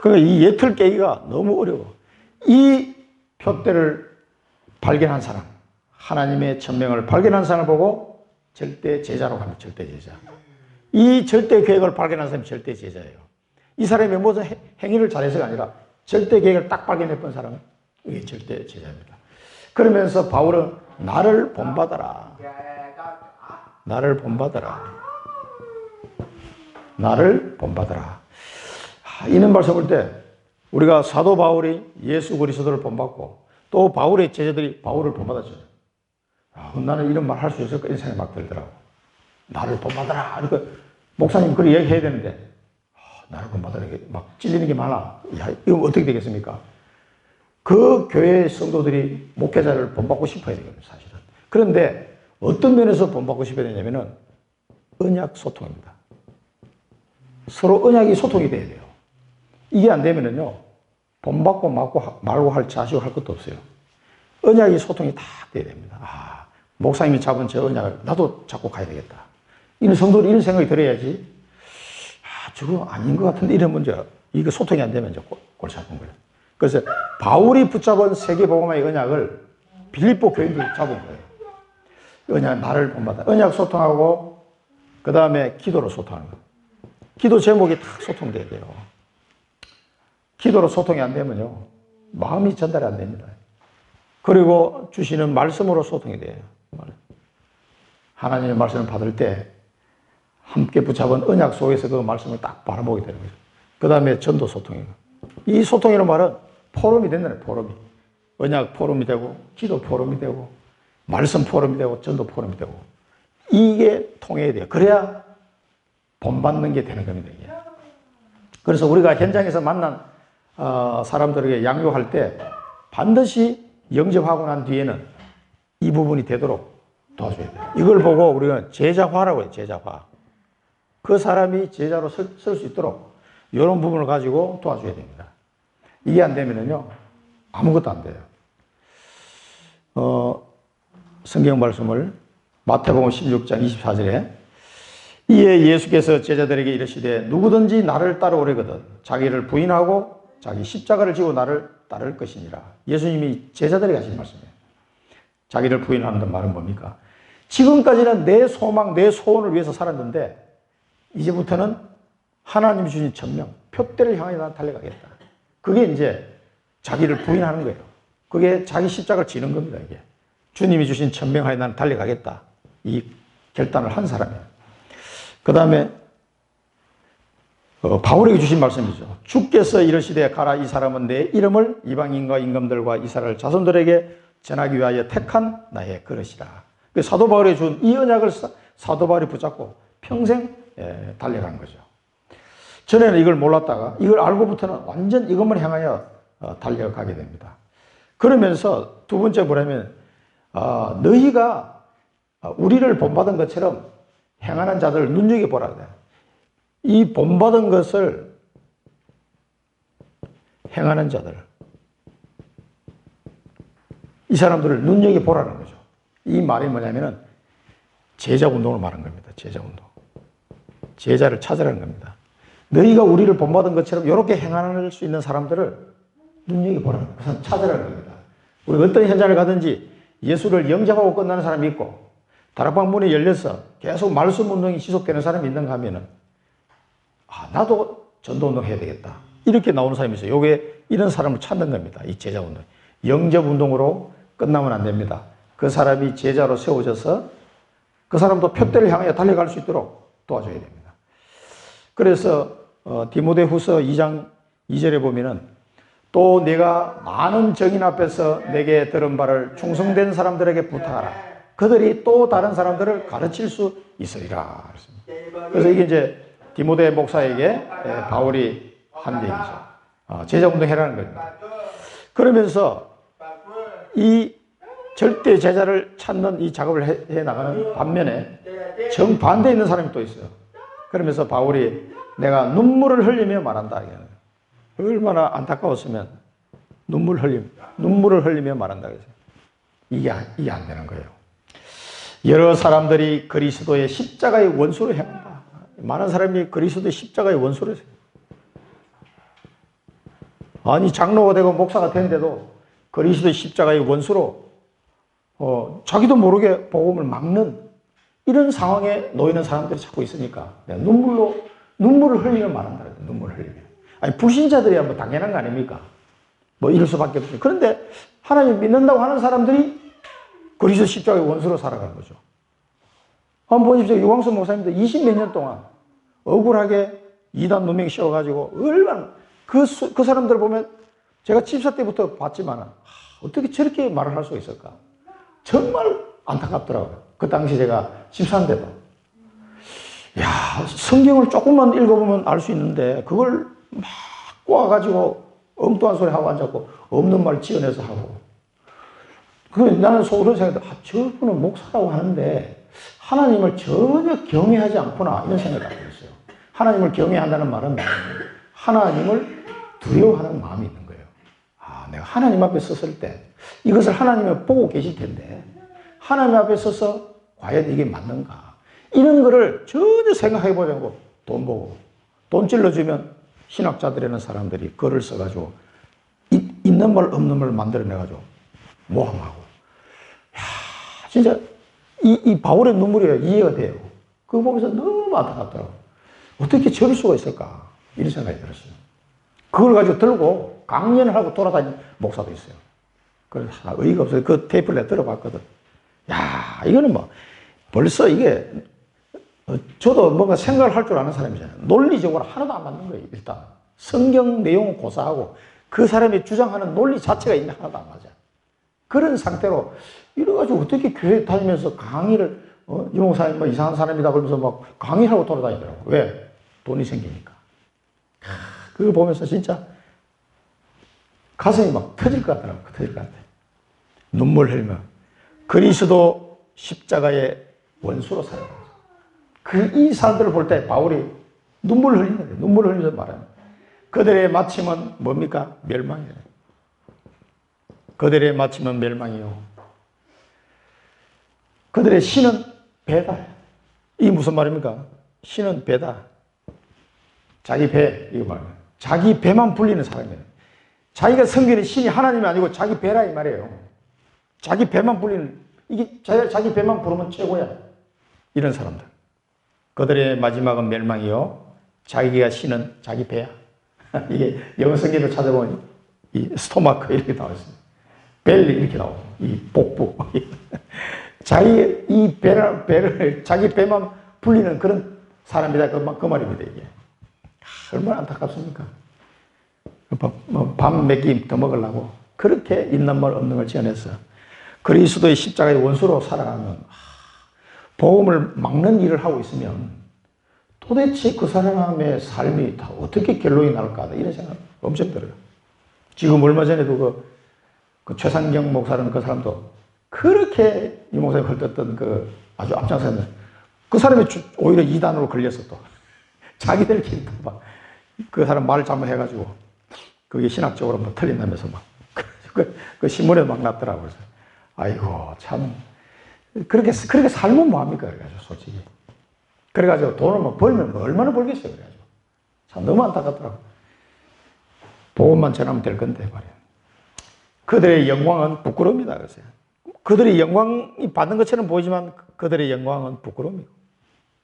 그러니까 이 예틀 깨기가 너무 어려워. 이 표대를 발견한 사람, 하나님의 천명을 발견한 사람을 보고 절대 제자로 가면 절대 제자. 이 절대 계획을 발견한 사람이 절대 제자예요. 이 사람이 무슨 행위를 잘해서가 아니라 절대 계획을 딱 발견해 본 사람은 이게 절대 제자입니다. 그러면서 바울은 나를 본받아라. 나를 본받아라. 나를 본받아라. 이런 말씀 볼 때 우리가 사도 바울이 예수 그리스도를 본받고 또 바울의 제자들이 바울을 본받았죠. 나는 이런 말 할 수 있을까? 이런 생각이 막 들더라고. 나를 본받아라. 그러니까 목사님 그렇게 얘기해야 되는데 나를 본받아라. 막 찔리는 게 많아. 이거 어떻게 되겠습니까? 그 교회의 성도들이 목회자를 본받고 싶어야 되거든요, 사실은. 그런데 어떤 면에서 본받고 싶어야 되냐면은 언약 소통입니다. 서로 언약이 소통이 돼야 돼요. 이게 안 되면은요, 본받고 말고 할 자식을 할 것도 없어요. 언약이 소통이 다 돼야 됩니다. 목사님이 잡은 저 언약을 나도 잡고 가야 되겠다. 이런 성도들이 이런 생각이 들어야지, 저거 아닌 것 같은데 이런 문제, 이거 소통이 안 되면 이제 골치 아픈 거예요. 그래서 바울이 붙잡은 세계복음화의 언약을 빌립보 교인들이 잡은 거예요. 언약, 나를 본받아. 언약 소통하고, 그 다음에 기도로 소통하는 거예요. 기도 제목이 다 소통돼야 돼요. 기도로 소통이 안 되면요, 마음이 전달이 안 됩니다. 그리고 주시는 말씀으로 소통이 돼요. 하나님의 말씀을 받을 때 함께 붙잡은 언약 속에서 그 말씀을 딱 바라보게 되는 거죠. 그 다음에 전도 소통이에요. 이 소통이라는 말은 포럼이 된다는 거예요, 포럼이. 언약 포럼이 되고, 기도 포럼이 되고, 말씀 포럼이 되고, 전도 포럼이 되고. 이게 통해야 돼요. 그래야 본받는 게 되는 겁니다, 이게. 그래서 우리가 현장에서 만난 사람들에게 양육할 때 반드시 영접하고 난 뒤에는 이 부분이 되도록 도와줘야 돼요. 이걸 보고 우리가 제자화라고 해요, 제자화. 그 사람이 제자로 쓸 수 있도록 이런 부분을 가지고 도와줘야 됩니다. 이게 안 되면은요, 아무것도 안 돼요. 성경 말씀을 마태복음 16장 24절에 이에 예수께서 제자들에게 이르시되 누구든지 나를 따라오려거든 자기를 부인하고 자기 십자가를 지고 나를 따를 것이니라. 예수님이 제자들에게 하신 말씀이에요. 자기를 부인하는 말은 뭡니까? 지금까지는 내 소망, 내 소원을 위해서 살았는데 이제부터는 하나님이 주신 천명, 표대를 향해 난 달려가겠다. 그게 이제 자기를 부인하는 거예요. 그게 자기 십자가를 지는 겁니다, 이게. 주님이 주신 천명하에 나는 달려가겠다. 이 결단을 한 사람이에요. 그 다음에 바울에게 주신 말씀이죠. 주께서 이르시되 가라, 이 사람은 내 이름을 이방인과 임금들과 이스라엘 자손들에게 전하기 위하여 택한 나의 그릇이라. 사도 바울이 준 이 언약을 사도 바울이 붙잡고 평생 달려간 거죠. 전에는 이걸 몰랐다가 이걸 알고부터는 완전 이것만 향하여 달려가게 됩니다. 그러면서 두 번째 뭐냐면 너희가 우리를 본받은 것처럼 행하는 자들을 눈여겨보라. 이 본받은 것을 행하는 자들, 이 사람들을 눈여겨보라는 거죠. 이 말이 뭐냐면은 제자운동을 말하는 겁니다. 제자운동. 제자를 찾으라는 겁니다. 너희가 우리를 본받은 것처럼 이렇게 행할 수 있는 사람들을 눈여겨보라는 거예요. 그래서 찾으라는 겁니다. 우리가 어떤 현장을 가든지 예수를 영접하고 끝나는 사람이 있고 다락방 문이 열려서 계속 말씀 운동이 지속되는 사람이 있는가 하면은 나도 전도운동 해야 되겠다. 이렇게 나오는 사람이 있어요. 요게 이런 사람을 찾는 겁니다. 이 제자운동. 영접운동으로 끝나면 안 됩니다. 그 사람이 제자로 세워져서 그 사람도 표대를 향해 달려갈 수 있도록 도와줘야 됩니다. 그래서 디모데후서 2장 2절에 보면은 또 내가 많은 정인 앞에서 내게 들은 바를 충성된 사람들에게 부탁하라. 그들이 또 다른 사람들을 가르칠 수 있으리라. 그래서 이게 이제 디모데 목사에게 바울이 한 얘기죠. 제자운동 해라는 겁니다. 그러면서 이 절대 제자를 찾는 이 작업을 해 나가는 반면에 정반대에 있는 사람이 또 있어요. 그러면서 바울이 내가 눈물을 흘리며 말한다. 얼마나 안타까웠으면 눈물을 흘리며 말한다. 그래서 이게 안 되는 거예요. 여러 사람들이 그리스도의 십자가의 원수로 행한다. 많은 사람이 그리스도의 십자가의 원수로 해요. 아니 장로가 되고 목사가 되는데도 그리스도의 십자가의 원수로 자기도 모르게 복음을 막는 이런 상황에 놓이는 사람들이 자꾸 있으니까 내가 눈물을 흘리며 말한다. 눈물을 흘리며. 아니 불신자들이야 뭐 당연한 거 아닙니까? 뭐 이럴 수밖에 없어요. 그런데 하나님 믿는다고 하는 사람들이 그리스도 십자가의 원수로 살아가는 거죠. 한번 보십시오. 유광수 목사님도 20몇 년 동안 억울하게 이단 누명이 씌워가지고 얼마나 그 사람들을 보면 제가 집사 때부터 봤지만 어떻게 저렇게 말을 할 수가 있을까? 정말 안타깝더라고요. 그 당시 제가 집사인데도. 야, 성경을 조금만 읽어보면 알 수 있는데 그걸 막 꼬아가지고 엉뚱한 소리 하고 앉았고 없는 말 지어내서 하고. 나는 속으로 생각했다. 저분은 목사라고 하는데 하나님을 전혀 경외하지 않구나 이런 생각을 갖고 있어요. 하나님을 경외한다는 말은 하나님을 두려워하는 마음이 있는 거예요. 내가 하나님 앞에 섰을 때 이것을 하나님이 보고 계실 텐데 하나님 앞에 서서 과연 이게 맞는가 이런 거를 전혀 생각해 보지 않고 돈 보고 돈 찔러주면 신학자들이라는 사람들이 글을 써가지고 있는 말 없는 말 만들어내가지고 모함하고. 진짜 이 바울의 눈물이 이해가 돼요. 그거 보면서 너무 안타깝더라고요. 어떻게 저럴 수가 있을까 이런 생각이 들었어요. 그걸 가지고 들고 강연을 하고 돌아다니는 목사도 있어요. 그래서 의의가 없어요. 그 테이프를 내가 들어봤거든. 야, 이거는 뭐 벌써 이게 저도 뭔가 생각을 할 줄 아는 사람이잖아요. 논리적으로 하나도 안 맞는 거예요. 일단 성경 내용은 고사하고 그 사람이 주장하는 논리 자체가 있는데 하나도 안 맞아요. 그런 상태로 이래가지고 어떻게 교회 다니면서 강의를 유목사님 뭐 이상한 사람이다 그러면서 막 강의하고 돌아다니더라고. 왜? 돈이 생기니까. 그거 보면서 진짜 가슴이 막 터질 것 같더라고. 터질 것 같아. 눈물 흘리며 그리스도 십자가의 원수로 살아가죠. 이 사람들을 볼 때 바울이 눈물을 흘리는데 눈물을 흘리면서 말합니다. 그들의 마침은 뭡니까? 멸망이에요. 그들의 마침은 멸망이요. 그들의 신은 배다. 이게 무슨 말입니까? 신은 배다. 자기 배, 이거 말이에요. 자기 배만 불리는 사람이에요. 자기가 섬기는 신이 하나님이 아니고 자기 배라 이 말이에요. 자기 배만 불리는, 이게 자기 배만 부르면 최고야. 이런 사람들. 그들의 마지막은 멸망이요. 자기가 신은 자기 배야. 이게 영어 성경을 찾아보면 이 스토마크 이렇게 나와 있습니다. 벨리 이렇게 나오고, 이 복부. 자기 이 배를 자기 배만 불리는 그런 사람이다. 그 말입니다, 이게. 얼마나 안타깝습니까? 밥 몇 끼 더 먹으려고 그렇게 있는 말 없는 걸 지어내서 그리스도의 십자가의 원수로 살아가면 복음을 막는 일을 하고 있으면 도대체 그 사람의 삶이 다 어떻게 결론이 날까 이런 생각 엄청 들어요. 지금 얼마 전에도 그 최상경 목사라는 그 사람도 그렇게 이 목사님 헐떴던 그 아주 앞장서는 그 사람이 오히려 이단으로 걸려서 또 자기들끼리 막 그 사람 말 잘못해가지고 그게 신학적으로 뭐 틀린다면서 막 그 신문에 막 났더라고요. 그래서 아이고 참 그렇게 살면 뭐합니까? 그래가지고 솔직히 그래가지고 돈을 뭐 벌면 뭐 얼마나 벌겠어요? 그래가지고 참 너무 안타깝더라고. 복음만 전하면 될 건데 말이야. 그들의 영광은 부끄러움이다 그랬어요. 그들의 영광이 받는 것처럼 보이지만 그들의 영광은 부끄러움이고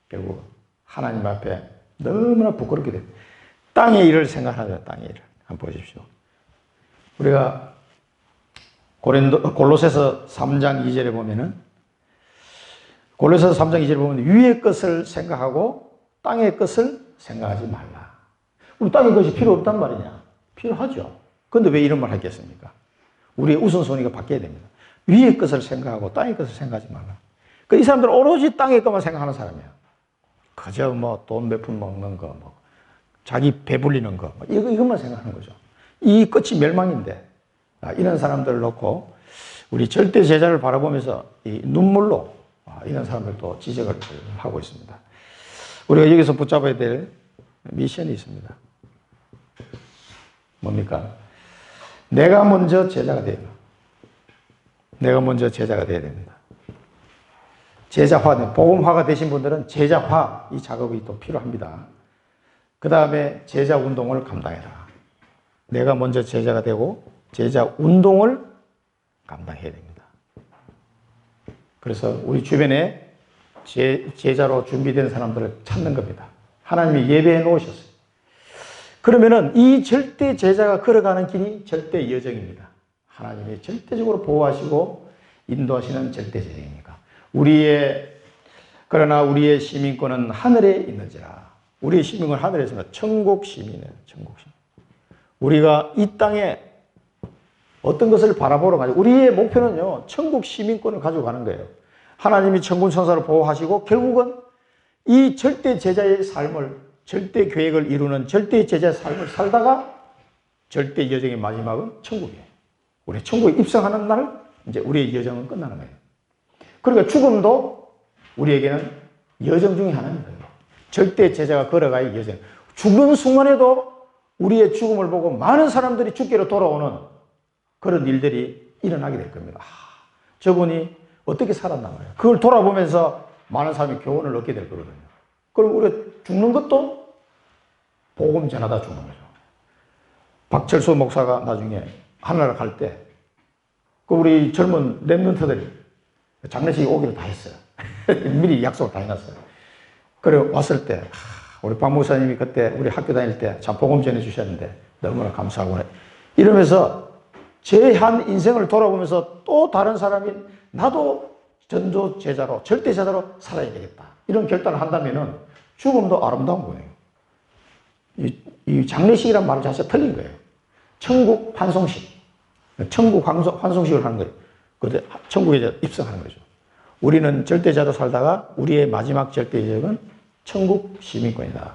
결국 하나님 앞에 너무나 부끄럽게 됩니다. 땅의 일을 생각하죠. 땅의 일을 한번 보십시오. 우리가 골로새서 3장 2절에 보면은 골로새서 3장 2절에 보면 위의 것을 생각하고 땅의 것을 생각하지 말라. 우리 땅의 것이 필요 없단 말이냐? 필요하죠. 그런데 왜 이런 말 하겠습니까? 우리의 우선순위가 바뀌어야 됩니다. 위의 것을 생각하고 땅의 것을 생각하지 말라. 이 사람들은 오로지 땅의 것만 생각하는 사람이야. 그저 뭐 돈 몇 푼 먹는 거, 뭐 자기 배불리는 거, 이것만 생각하는 거죠. 이 끝이 멸망인데 이런 사람들을 놓고 우리 절대 제자를 바라보면서 이 눈물로 이런 사람들도 지적을 하고 있습니다. 우리가 여기서 붙잡아야 될 미션이 있습니다. 뭡니까? 내가 먼저 제자가 돼야 됩니다. 내가 먼저 제자가 돼야 됩니다. 제자화, 복음화가 되신 분들은 제자화 이 작업이 또 필요합니다. 그 다음에 제자 운동을 감당해라. 내가 먼저 제자가 되고 제자 운동을 감당해야 됩니다. 그래서 우리 주변에 제자로 준비된 사람들을 찾는 겁니다. 하나님이 예배해 놓으셨어요. 그러면은 이 절대 제자가 걸어가는 길이 절대 여정입니다. 하나님이 절대적으로 보호하시고 인도하시는 절대 제정입니까? 그러나 우리의 시민권은 하늘에 있는지라. 우리의 시민권은 하늘에 있습니다. 천국 시민이에요. 천국 시민. 우리가 이 땅에 어떤 것을 바라보러 가죠. 우리의 목표는요, 천국 시민권을 가지고 가는 거예요. 하나님이 천군 천사를 보호하시고 결국은 이 절대 제자의 삶을, 절대 계획을 이루는 절대 제자의 삶을 살다가 절대 여정의 마지막은 천국이에요. 우리 천국에 입성하는 날 이제 우리의 여정은 끝나는 거예요. 그러니까 죽음도 우리에게는 여정 중에 하나인 거예요. 절대 제자가 걸어가야 여정. 죽는 순간에도 우리의 죽음을 보고 많은 사람들이 죽게로 돌아오는 그런 일들이 일어나게 될 겁니다. 저분이 어떻게 살았나 말이에요. 그걸 돌아보면서 많은 사람이 교훈을 얻게 될 거거든요. 그럼 우리가 죽는 것도 복음 전하다 죽는 거죠. 박철수 목사가 나중에 하늘나라 갈 때, 그 우리 젊은 랩런트들이 장례식에 오기로 다 했어요. 미리 약속을 다 해놨어요. 그래 왔을 때, 우리 박 목사님이 그때 우리 학교 다닐 때 참 복음 전해 주셨는데 너무나 감사하고 이러면서 제 한 인생을 돌아보면서 또 다른 사람이 나도 전도 제자로, 절대 제자로 살아야 되겠다. 이런 결단을 한다면은 죽음도 아름다운 거예요. 이 장례식이란 말 자체가 틀린 거예요. 천국 환송식. 천국 환송식을 하는 거예요. 그때 천국에 입성하는 거죠. 우리는 절대자로 살다가 우리의 마지막 절대적은 천국 시민권이다.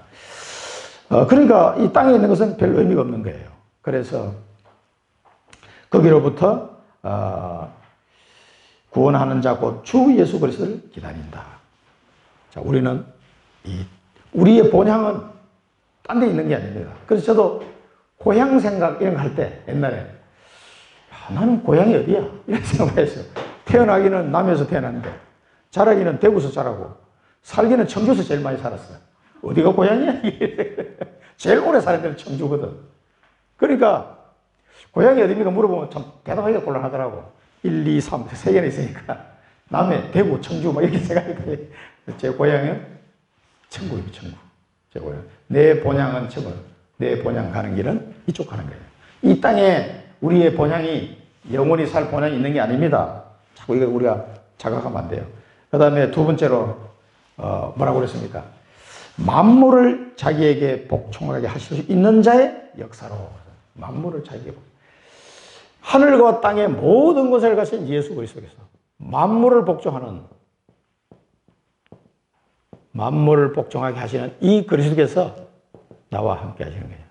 그러니까 이 땅에 있는 것은 별로 의미가 없는 거예요. 그래서 거기로부터 구원하는 자 곧 주 예수 그리스도를 기다린다. 자, 우리는 우리의 본향은 딴 데 있는 게 아닙니다. 그래서 저도 고향 생각 이런 거 할 때 옛날에 나는 고향이 어디야? 이런 생각을 했어요. 태어나기는 남해에서 태어났는데 자라기는 대구에서 자라고 살기는 청주에서 제일 많이 살았어요. 어디가 고향이야? 제일 오래 사는 데는 청주거든. 그러니까 고향이 어디입니까? 물어보면 참 대답하기가 곤란하더라고. 1, 2, 3, 3개나 있으니까 남해, 대구, 청주 막 이렇게 생각했더니 제 고향은 천국입니다. 천국. 제 고향. 내 본향은 천국. 내 본향 가는 길은 이쪽 가는 거예요. 이 땅에 우리의 본향이 영원히 살 본향이 있는 게 아닙니다. 자꾸 이거 우리가 자각하면 안 돼요. 그 다음에 두 번째로 뭐라고 그랬습니까? 만물을 자기에게 복종하게 하실 수 있는 자의 역사로. 만물을 자기에게 하늘과 땅의 모든 것을 가신 예수 그리스도께서 만물을 복종하게 하시는 이 그리스도께서 나와 함께 하시는 거예요.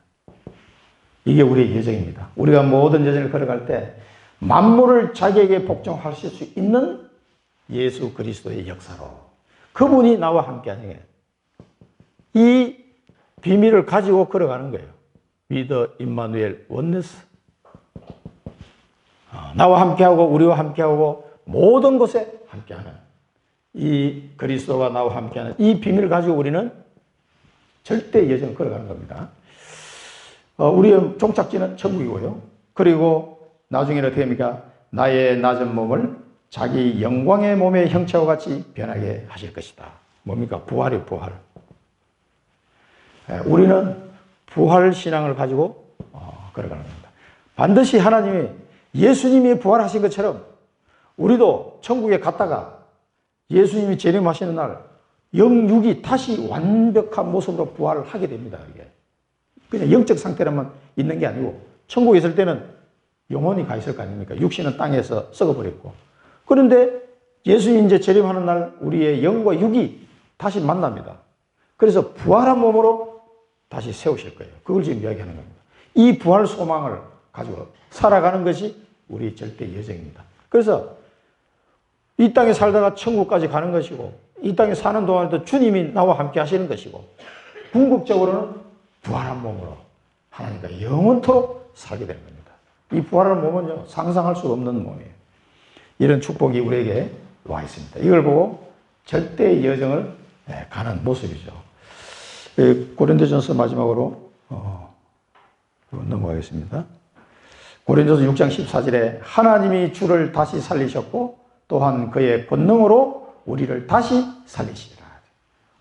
이게 우리의 여정입니다. 우리가 모든 여정을 걸어갈 때 만물을 자기에게 복종하실 수 있는 예수 그리스도의 역사로 그분이 나와 함께 하는 거예요. 이 비밀을 가지고 걸어가는 거예요. With the Emmanuel Oneness. 나와 함께하고 우리와 함께하고 모든 곳에 함께하는 이 그리스도가 나와 함께하는 이 비밀을 가지고 우리는 절대 여정을 걸어가는 겁니다. 우리의 종착지는 천국이고요. 그리고 나중에는 어떻게 합니까? 나의 낮은 몸을 자기 영광의 몸의 형체와 같이 변하게 하실 것이다. 뭡니까? 부활이요, 부활. 우리는 부활 신앙을 가지고 걸어가는 겁니다. 반드시 하나님이 예수님이 부활하신 것처럼 우리도 천국에 갔다가 예수님이 재림하시는 날 영육이 다시 완벽한 모습으로 부활을 하게 됩니다. 이게 그냥 영적 상태로만 있는 게 아니고 천국에 있을 때는 영원히 가 있을 거 아닙니까? 육신은 땅에서 썩어버렸고 그런데 예수님이 이제 재림하는 날 우리의 영과 육이 다시 만납니다. 그래서 부활한 몸으로 다시 세우실 거예요. 그걸 지금 이야기하는 겁니다. 이 부활 소망을 가지고 살아가는 것이 우리 절대 여정입니다. 그래서 이 땅에 살다가 천국까지 가는 것이고 이 땅에 사는 동안에도 주님이 나와 함께 하시는 것이고 궁극적으로는 부활한 몸으로 하나님과 영원토록 살게 되는 겁니다. 이 부활한 몸은요 상상할 수 없는 몸이에요. 이런 축복이 우리에게 와 있습니다. 이걸 보고 절대 여정을 가는 모습이죠. 고린도전서 마지막으로 넘어가겠습니다. 고린도서 6장 14절에 하나님이 주를 다시 살리셨고 또한 그의 권능으로 우리를 다시 살리시리라.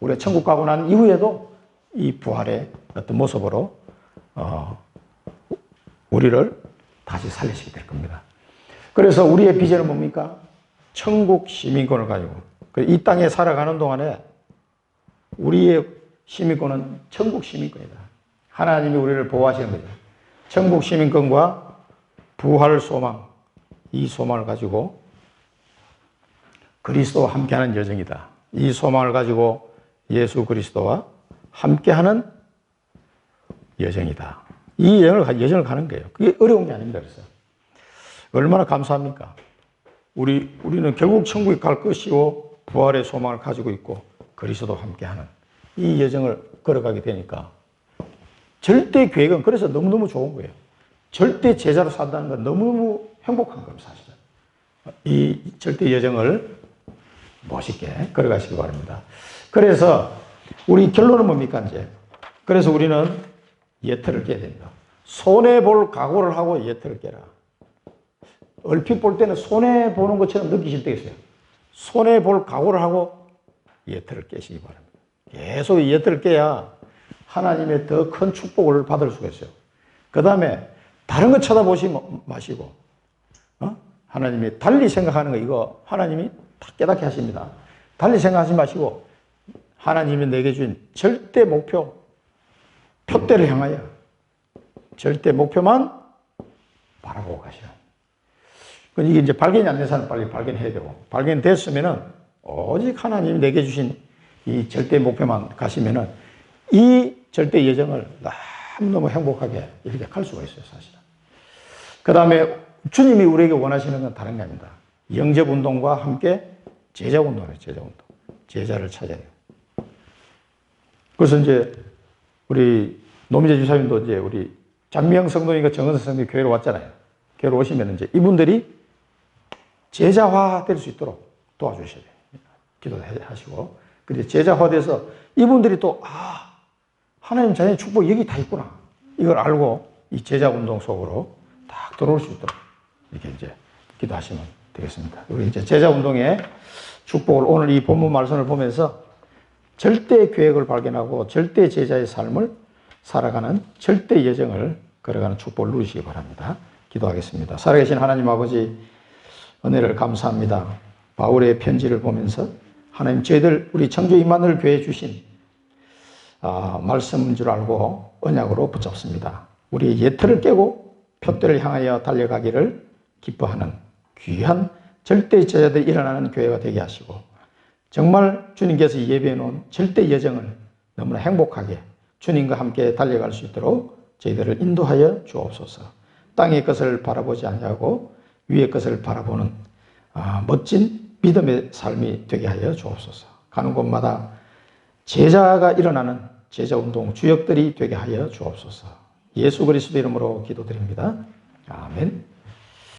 우리가 천국 가고 난 이후에도 이 부활의 어떤 모습으로 우리를 다시 살리시게 될 겁니다. 그래서 우리의 비전은 뭡니까? 천국 시민권을 가지고 이 땅에 살아가는 동안에 우리의 시민권은 천국 시민권이다. 하나님이 우리를 보호하시는 거죠. 천국 시민권과 부활 소망, 이 소망을 가지고 그리스도와 함께하는 여정이다. 이 소망을 가지고 예수 그리스도와 함께하는 여정이다. 이 여정을 가는 거예요. 그게 어려운 게 아닙니다. 그래서 얼마나 감사합니까? 우리는 결국 천국에 갈 것이고 부활의 소망을 가지고 있고 그리스도와 함께하는 이 여정을 걸어가게 되니까 절대 계획은 그래서 너무너무 좋은 거예요. 절대 제자로 산다는 건 너무너무 행복한 겁니다. 사실은. 이 절대 여정을 멋있게 걸어가시기 바랍니다. 그래서 우리 결론은 뭡니까 이제? 그래서 우리는 예틀을 깨야 됩니다. 손해볼 각오를 하고 예틀을 깨라. 얼핏 볼 때는 손해보는 것처럼 느끼실 때가 있어요. 손해볼 각오를 하고 예틀을 깨시기 바랍니다. 계속 예틀을 깨야 하나님의 더 큰 축복을 받을 수가 있어요. 그 다음에 다른 거 쳐다보지 마시고 하나님이 달리 생각하는 거 이거 하나님이 다 깨닫게 하십니다. 달리 생각하지 마시고 하나님이 내게 준 절대 목표, 표대를 향하여 절대 목표만 바라보고 가시라. 이게 이제 발견이 안 된 사람은 빨리 발견해야 되고, 발견됐으면은 오직 하나님이 내게 주신 이 절대 목표만 가시면은 이 절대 여정을 너무너무 행복하게 이렇게 갈 수가 있어요, 사실은. 그 다음에 주님이 우리에게 원하시는 건 다른 게 아닙니다. 영접 운동과 함께 제자 운동이에요, 제자 운동. 제자를 찾아야 돼요. 그래서 이제 우리 노미재 주사님도 이제 우리 장미영 성도님과 정은석 성도님 교회로 왔잖아요. 교회로 오시면 이제 이분들이 제자화 될 수 있도록 도와주셔야 돼요. 기도하시고. 그래서 제자화돼서 이분들이 또, 하나님 자녀의 축복이 여기 다 있구나. 이걸 알고 이 제자 운동 속으로 딱 들어올 수 있도록 이렇게 이제 기도하시면 되겠습니다. 우리 이제 제자 운동의 축복을 오늘 이 본문 말씀을 보면서 절대 계획을 발견하고 절대 제자의 삶을 살아가는 절대 여정을 걸어가는 축복을 누리시기 바랍니다. 기도하겠습니다. 살아계신 하나님 아버지 은혜를 감사합니다. 바울의 편지를 보면서 하나님 저희들 우리 청주 임마누엘 교회에 주신 말씀인 줄 알고 언약으로 붙잡습니다. 우리의 예틀을 깨고 표대를 향하여 달려가기를 기뻐하는 귀한 절대 제자들이 일어나는 교회가 되게 하시고 정말 주님께서 예배해 놓은 절대 여정을 너무나 행복하게 주님과 함께 달려갈 수 있도록 저희들을 인도하여 주옵소서. 땅의 것을 바라보지 아니하고 위의 것을 바라보는 멋진 믿음의 삶이 되게 하여 주옵소서. 가는 곳마다 제자가 일어나는 제자운동 주역들이 되게 하여 주옵소서. 예수 그리스도 이름으로 기도드립니다. 아멘.